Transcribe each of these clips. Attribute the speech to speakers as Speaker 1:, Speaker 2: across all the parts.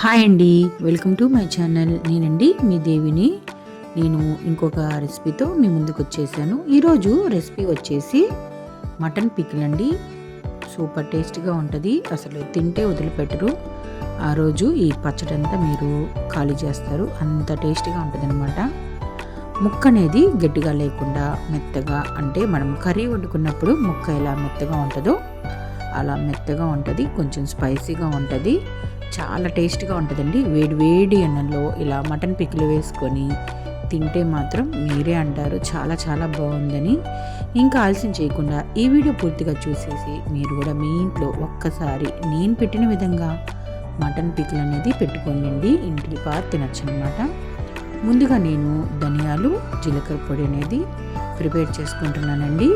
Speaker 1: Hi అండి, welcome to my channel. నేనండి మీ దేవిని. నేను ఇంకొక రెసిపీతో మీ ముందుకు వచ్చేసాను. ఈరోజు రెసిపీ వచ్చేసి మటన్ పికిల్ అండి. సూపర్ టేస్ట్గా ఉంటుంది, అసలు తింటే వదిలిపెట్టరు. ఆ రోజు ఈ పచ్చడి అంతా మీరు ఖాళీ చేస్తారు, అంత టేస్ట్గా ఉంటుంది అనమాట. ముక్క అనేది గట్టిగా లేకుండా మెత్తగా, అంటే మనం కర్రీ వండుకున్నప్పుడు ముక్క ఎలా మెత్తగా ఉంటుందో అలా మెత్తగా ఉంటుంది. కొంచెం స్పైసీగా ఉంటుంది, చాలా టేస్ట్గా ఉంటుందండి. వేడి వేడి అన్నంలో ఇలా మటన్ పికిల్ వేసుకొని తింటే మాత్రం మీరే అంటారు చాలా చాలా బాగుందని. ఇంకా ఆలస్యం చేయకుండా ఈ వీడియో పూర్తిగా చూసేసి మీరు కూడా మీ ఇంట్లో ఒక్కసారి నేను పెట్టిన విధంగా మటన్ పికిల్ అనేది పెట్టుకోండి, ఇంటికి పారు తినచ్చు అనమాట. ముందుగా నేను ధనియాలు జీలకర్ర పొడి అనేది ప్రిపేర్ చేసుకుంటున్నానండి.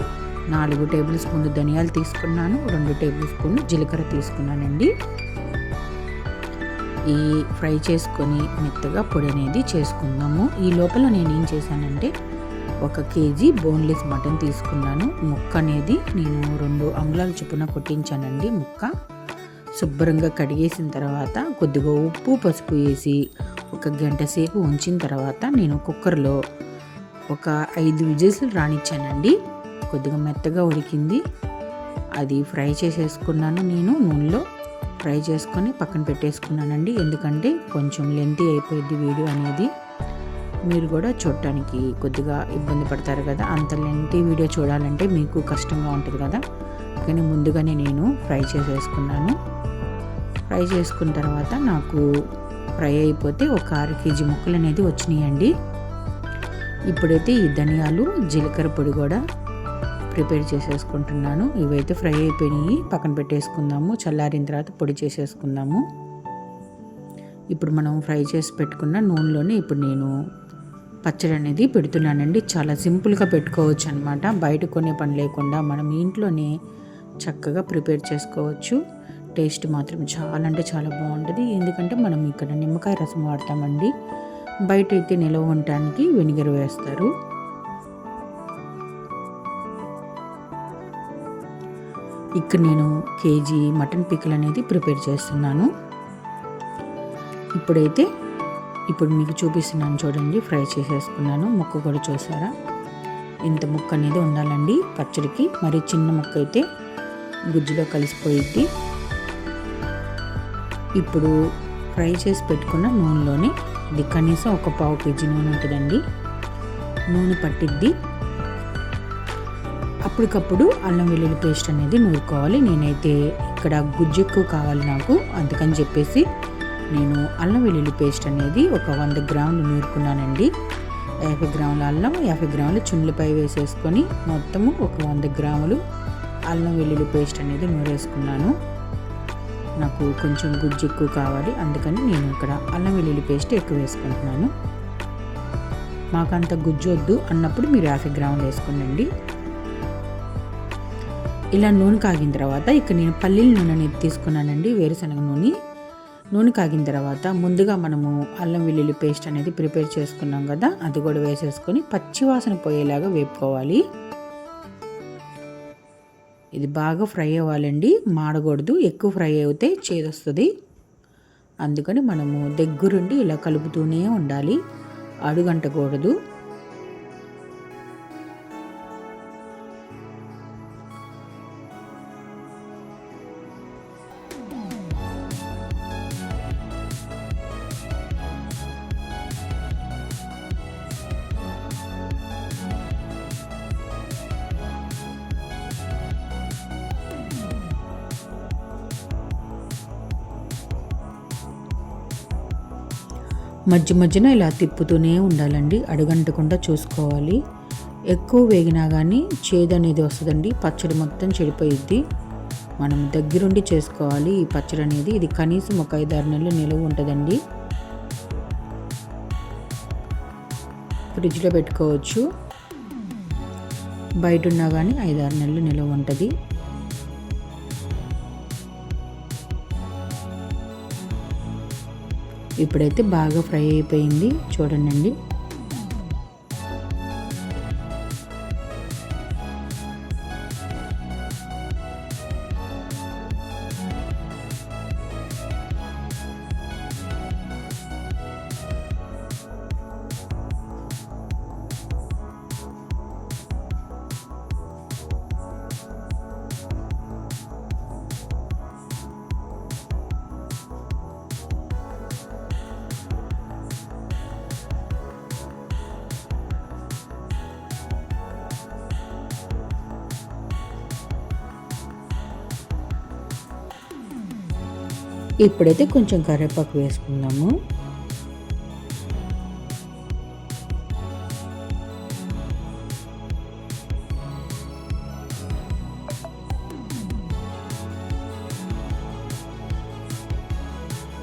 Speaker 1: 4 టేబుల్ స్పూన్లు ధనియాలు తీసుకున్నాను, 2 టేబుల్ స్పూన్లు జీలకర్ర తీసుకున్నానండి. ఈ ఫ్రై చేసుకొని మెత్తగా పొడి అనేది చేసుకుందాము. ఈ లోపల నేను ఏం చేశానంటే 1 కేజీ బోన్లెస్ మటన్ తీసుకున్నాను. ముక్క అనేది నేను 2 అంగుళాల చొప్పున కొట్టించానండి. ముక్క శుభ్రంగా కడిగేసిన తర్వాత కొద్దిగా ఉప్పు పసుపు వేసి 1 గంట సేపు ఉంచిన తర్వాత నేను కుక్కర్లో 5 విజిల్స్ రానిచ్చానండి. కొద్దిగా మెత్తగా ఉడికింది, అది ఫ్రై చేసేసుకున్నాను. నేను నూనెలో ఫ్రై చేసుకొని పక్కన పెట్టేసుకున్నానండి. ఎందుకంటే కొంచెం లెంతీ అయిపోయింది వీడియో అనేది, మీరు కూడా చూడటానికి కొద్దిగా ఇబ్బంది పడతారు కదా. అంత లెంతీ వీడియో చూడాలంటే మీకు కష్టంగా ఉంటుంది కదా, కానీ ముందుగానే నేను ఫ్రై చేసేసుకున్నాను. ఫ్రై చేసుకున్న తర్వాత నాకు ఫ్రై అయిపోతే 6 కేజీ ముక్కలు అనేది వచ్చినాయండి. ఇప్పుడైతే ఈ ధనియాలు జీలకర్ర పొడి కూడా ప్రిపేర్ చేసేసుకుంటున్నాను. ఇవైతే ఫ్రై అయిపోయినాయి, పక్కన పెట్టేసుకుందాము. చల్లారిన తర్వాత పొడి చేసేసుకుందాము. ఇప్పుడు మనం ఫ్రై చేసి పెట్టుకున్న నూనెలోనే ఇప్పుడు నేను పచ్చడి అనేది పెడుతున్నానండి. చాలా సింపుల్గా పెట్టుకోవచ్చు అనమాట. బయట కొనే పని లేకుండా మనం ఇంట్లోనే చక్కగా ప్రిపేర్ చేసుకోవచ్చు. టేస్ట్ మాత్రం చాలా అంటే చాలా బాగుంటుంది. ఎందుకంటే మనం ఇక్కడ నిమ్మకాయ రసం వాడతామండి, బయట అయితే నిల్వ ఉండటానికి వెనిగర్ వేస్తారు. ఇక్కడ నేను కేజీ మటన్ పికిల్ అనేది ప్రిపేర్ చేస్తున్నాను. ఇప్పుడు మీకు చూపిస్తున్నాను చూడండి. ఫ్రై చేసేసుకున్నాను. ముక్క కూడా చూసారా, ఇంత ముక్క అనేది ఉండాలండి పచ్చడికి. మరి చిన్న ముక్క అయితే గుజ్జులో కలిసిపోయిద్ది. ఇప్పుడు ఫ్రై చేసి పెట్టుకున్న నూనెలోనే, ఇది కనీసం 1/4 కేజీ నూనె ఉంటుందండి, నూనె పట్టిద్ది. అప్పటికప్పుడు అల్లం వెల్లుల్లి పేస్ట్ అనేది నూరుకోవాలి. నేనైతే ఇక్కడ గుజ్జు ఎక్కువ కావాలి నాకు, అందుకని చెప్పేసి నేను అల్లం వెల్లుల్లి పేస్ట్ అనేది 100 గ్రాములు నూరుకున్నానండి. 50 గ్రాముల అల్లం, 50 గ్రాములు చున్నులపై వేసేసుకొని మొత్తము 100 గ్రాములు అల్లం వెల్లుల్లి పేస్ట్ అనేది నూరేసుకున్నాను. నాకు కొంచెం గుజ్జు ఎక్కువ కావాలి, అందుకని నేను ఇక్కడ అల్లం వెల్లుల్లి పేస్ట్ ఎక్కువ వేసుకుంటున్నాను. మాకంత గుజ్జు వద్దు అన్నప్పుడు మీరు 50 గ్రాములు వేసుకోండి. ఇలా నూనె కాగిన తర్వాత ఇక్కడ నేను పల్లీల నూనె అనేది తీసుకున్నానండి, వేరుశనగ నూనె. నూనె కాగిన తర్వాత ముందుగా మనము అల్లం వెల్లుల్లి పేస్ట్ అనేది ప్రిపేర్ చేసుకున్నాం కదా, అది కూడా వేసేసుకొని పచ్చివాసన పోయేలాగా వేపుకోవాలి. ఇది బాగా ఫ్రై అవ్వాలండి, మాడకూడదు. ఎక్కువ ఫ్రై అయితే చేదొస్తుంది, అందుకని మనము దగ్గరుండి ఇలా కలుపుతూనే ఉండాలి, అడుగంటకూడదు. మధ్య మధ్యన ఇలా తిప్పుతూనే ఉండాలండి, అడుగంటకుండా చూసుకోవాలి. ఎక్కువ వేగినా కానీ చేదు అనేది వస్తుందండి, పచ్చడి మొత్తం చెడిపోయిద్ది. మనం దగ్గరుండి చేసుకోవాలి ఈ పచ్చడి అనేది. ఇది కనీసం 5-6 నెలలు నిలువ ఉంటుందండి. ఫ్రిడ్జ్లో పెట్టుకోవచ్చు, బయట ఉన్నా కానీ 5-6 నెలలు నిలువ ఉంటుంది. ఇప్పుడైతే బాగా ఫ్రై అయిపోయింది చూడండి. ఇప్పుడైతే కొంచెం కరివేపాకు వేసుకుందాము.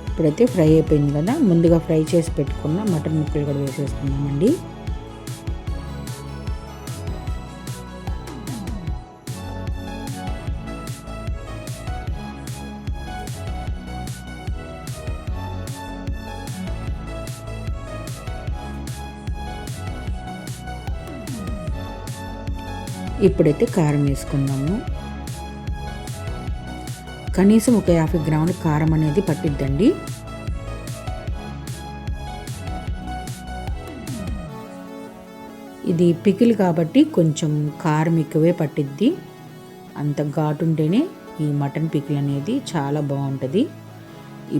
Speaker 1: ఇప్పుడైతే ఫ్రై అయిపోయింది కదా, ముందుగా ఫ్రై చేసి పెట్టుకున్న మటన్ ముక్కలు కూడా వేసేసుకున్నామండి. ఇప్పుడైతే కారం వేసుకుందాము. కనీసం ఒక 50 గ్రాముల కారం అనేది పట్టిద్దండి. ఇది పికిల్ కాబట్టి కొంచెం కారం ఎక్కువే పట్టిద్ది. అంత ఘాటు ఉంటేనే ఈ మటన్ పికిల్ అనేది చాలా బాగుంటుంది.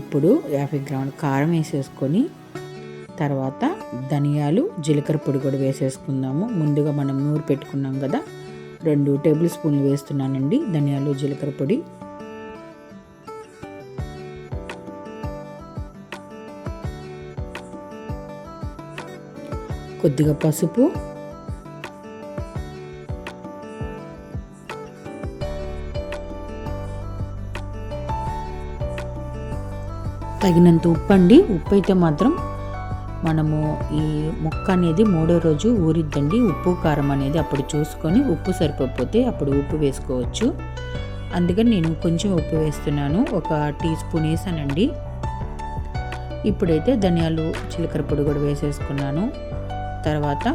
Speaker 1: ఇప్పుడు 50 గ్రాముల కారం వేసేసుకొని తర్వాత ధనియాలు, జీలకర్ర పొడి కూడా వేసేసుకుందాము. ముందుగా మనం నూరు పెట్టుకున్నాం కదా, 2 టేబుల్ స్పూన్లు వేస్తున్నానండి ధనియాలు, జీలకర్ర పొడి. కొద్దిగా పసుపు, తగినంత ఉప్పు అండి. ఉప్పు అయితే మాత్రం మనము ఈ ముక్క అనేది 3వ రోజు ఊరిద్దండి. ఉప్పు కారం అనేది అప్పుడు చూసుకొని ఉప్పు సరిపోతే అప్పుడు ఉప్పు వేసుకోవచ్చు. అందుకని నేను కొంచెం ఉప్పు వేస్తున్నాను, 1 టీ స్పూన్ వేసానండి. ఇప్పుడైతే ధనియాలు, జీలకర్ర పొడి కూడా వేసేసుకున్నాను. తర్వాత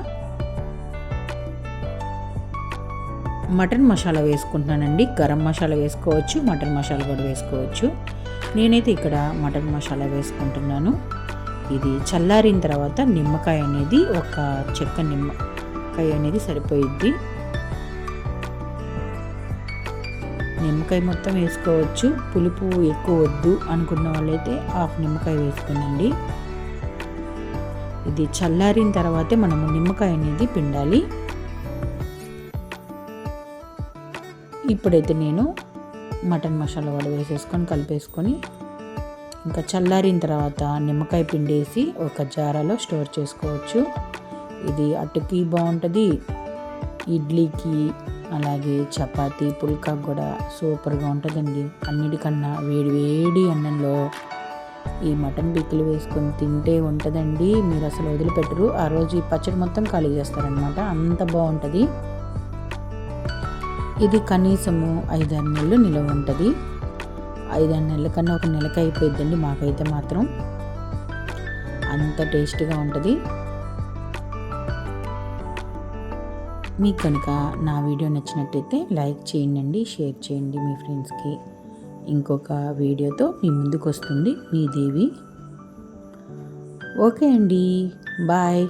Speaker 1: మటన్ మసాలా వేసుకుంటున్నానండి. గరం మసాలా వేసుకోవచ్చు, మటన్ మసాలా కూడా వేసుకోవచ్చు. నేనైతే ఇక్కడ మటన్ మసాలా వేసుకుంటున్నాను. ఇది చల్లారిన తర్వాత నిమ్మకాయ అనేది, ఒక చెక్క నిమ్మకాయ అనేది సరిపోయిద్ది. నిమ్మకాయ మొత్తం వేసుకోవచ్చు. పులుపు ఎక్కువ వద్దు అనుకున్న వాళ్ళైతే 1/2 నిమ్మకాయ వేసుకోనండి. ఇది చల్లారిన తర్వాతే మనము నిమ్మకాయ అనేది పిండాలి. ఇప్పుడైతే నేను మటన్ మసాలా కూడా వేసేసుకొని కలిపేసుకొని ఇంకా చల్లారిన తర్వాత నిమ్మకాయ పిండేసి ఒక జారాలో స్టోర్ చేసుకోవచ్చు. ఇది అట్టుకి బాగుంటుంది, ఇడ్లీకి, అలాగే చపాతీ, పుల్కా కూడా సూపర్గా ఉంటుందండి. అన్నిటికన్నా వేడి వేడి అన్నంలో ఈ మటన్ పికిల్ వేసుకొని తింటే ఉంటుందండి. మీరు అసలు వదిలిపెట్టరు. ఆ రోజు ఈ పచ్చడి మొత్తం ఖాళీ చేస్తారనమాట, అంత బాగుంటుంది. ఇది కనీసము 5-6 నెలలు నిలవ ఉంటుంది. 5-6 నెలల కన్నా ఒక నెలకి అయిపోయిద్దండి మాకైతే మాత్రం. అంత టేస్ట్గా ఉంటుంది. మీకు కనుక నా వీడియో నచ్చినట్టయితే లైక్ చేయండి, షేర్ చేయండి మీ ఫ్రెండ్స్కి. ఇంకొక వీడియోతో మీ ముందుకు వస్తుంది మీ దేవి. ఓకే అండి, బాయ్.